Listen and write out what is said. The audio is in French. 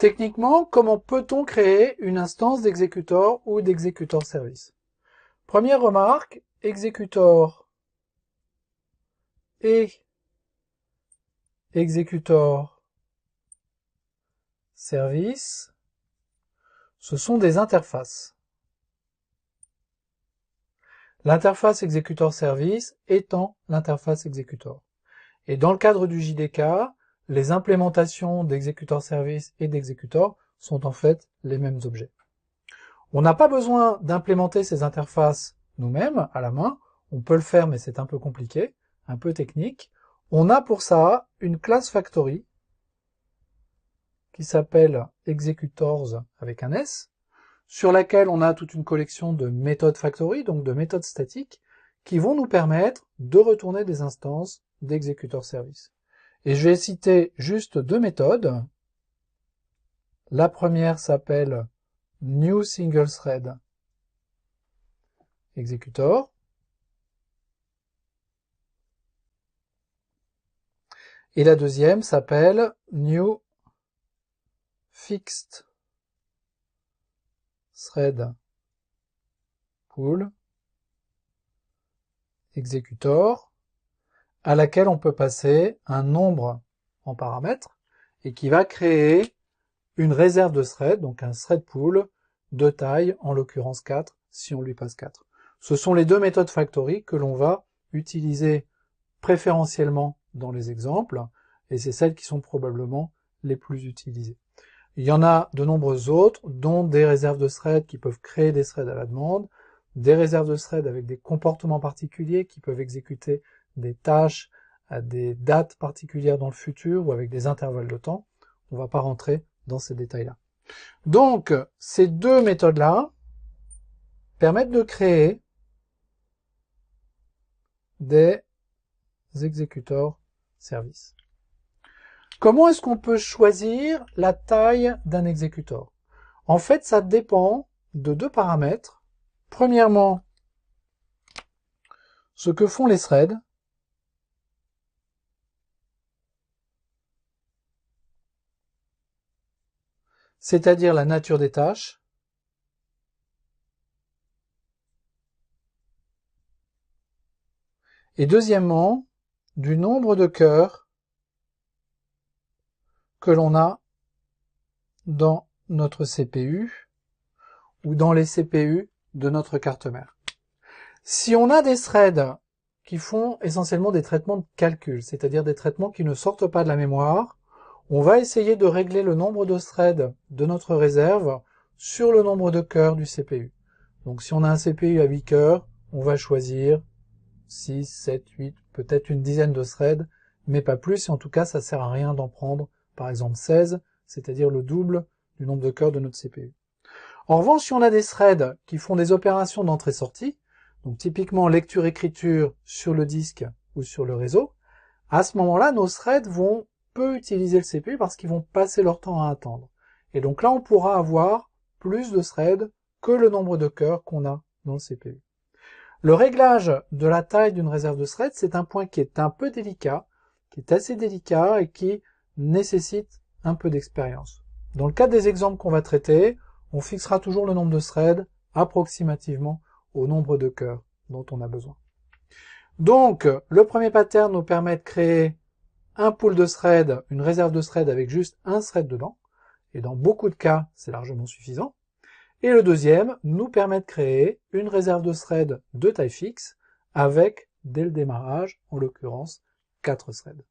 Techniquement, comment peut-on créer une instance d'exécuteur ou d'exécuteur service? Première remarque, exécuteur et exécuteur service, ce sont des interfaces. L'interface exécuteur-service étant l'interface exécuteur. Et dans le cadre du JDK, les implémentations d'exécuteur-service et d'exécuteur sont en fait les mêmes objets. On n'a pas besoin d'implémenter ces interfaces nous-mêmes à la main, on peut le faire mais c'est un peu compliqué, un peu technique. On a pour ça une classe factory qui s'appelle executors avec un S, sur laquelle on a toute une collection de méthodes factory, donc de méthodes statiques, qui vont nous permettre de retourner des instances d'exécuteur service. Et je vais citer juste deux méthodes. La première s'appelle new single thread executor. Et la deuxième s'appelle new fixed thread pool executor, à laquelle on peut passer un nombre en paramètres et qui va créer une réserve de thread, donc un thread pool de taille, en l'occurrence 4, si on lui passe 4. Ce sont les deux méthodes factory que l'on va utiliser préférentiellement dans les exemples, et c'est celles qui sont probablement les plus utilisées. Il y en a de nombreuses autres, dont des réserves de thread qui peuvent créer des threads à la demande, des réserves de thread avec des comportements particuliers qui peuvent exécuter des tâches à des dates particulières dans le futur ou avec des intervalles de temps. On ne va pas rentrer dans ces détails-là. Donc, ces deux méthodes-là permettent de créer des exécuteurs service. Comment est-ce qu'on peut choisir la taille d'un exécuteur? En fait, ça dépend de deux paramètres. Premièrement, ce que font les threads. C'est-à-dire la nature des tâches. Et deuxièmement, du nombre de cœurs que l'on a dans notre CPU ou dans les CPU de notre carte mère. Si on a des threads qui font essentiellement des traitements de calcul, c'est-à-dire des traitements qui ne sortent pas de la mémoire, on va essayer de régler le nombre de threads de notre réserve sur le nombre de cœurs du CPU. Donc si on a un CPU à 8 cœurs, on va choisir 6, 7, 8, peut-être une dizaine de threads, mais pas plus, et en tout cas ça sert à rien d'en prendre par exemple 16, c'est-à-dire le double du nombre de cœurs de notre CPU. En revanche, si on a des threads qui font des opérations d'entrée-sortie, donc typiquement lecture-écriture sur le disque ou sur le réseau, à ce moment-là, nos threads vont peu utiliser le CPU parce qu'ils vont passer leur temps à attendre. Et donc là, on pourra avoir plus de threads que le nombre de cœurs qu'on a dans le CPU. Le réglage de la taille d'une réserve de threads, c'est un point qui est un peu délicat, qui est assez délicat et qui nécessite un peu d'expérience. Dans le cadre des exemples qu'on va traiter, on fixera toujours le nombre de threads approximativement au nombre de cœurs dont on a besoin. Donc, le premier pattern nous permet de créer un pool de threads, une réserve de threads avec juste un thread dedans, et dans beaucoup de cas, c'est largement suffisant. Et le deuxième nous permet de créer une réserve de threads de taille fixe avec, dès le démarrage, en l'occurrence, 4 threads.